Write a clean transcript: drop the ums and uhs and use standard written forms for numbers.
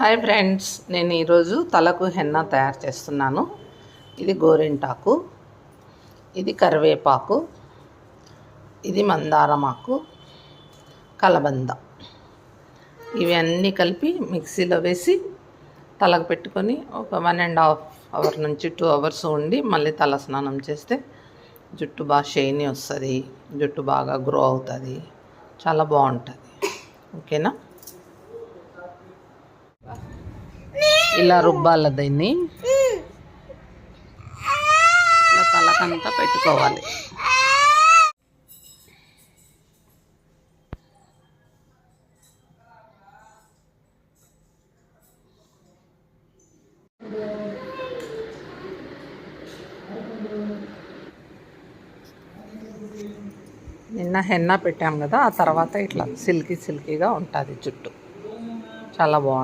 Hi friends, నేను ఈరోజు తలకు హెన్నా తయారు చేస్తున్నాను. ఇది గోరింటాకు, ఇది కరివేపాకు, ఇది మందారమాకు, కలబంద. ఇవి అన్నీ కలిపి మిక్సీలో వేసి తలకు పెట్టుకొని ఒక 1.5 అవర్ నుంచి 2 అవర్స్ ఉండి మళ్ళీ తల స్నానం చేస్తే జుట్టు బాగా షైనీ వస్తుంది, జుట్టు బాగా గ్రో అవుతుంది, చాలా బాగుంటుంది. ఓకేనా? ఇలా రుబ్బాల దీన్ని ఇలా తలకంతా పెట్టుకోవాలి. నిన్న హెన్నా పెట్టాం కదా, ఆ తర్వాత ఇట్లా సిల్కీగా ఉంటుంది జుట్టు, చాలా బాగుంటుంది.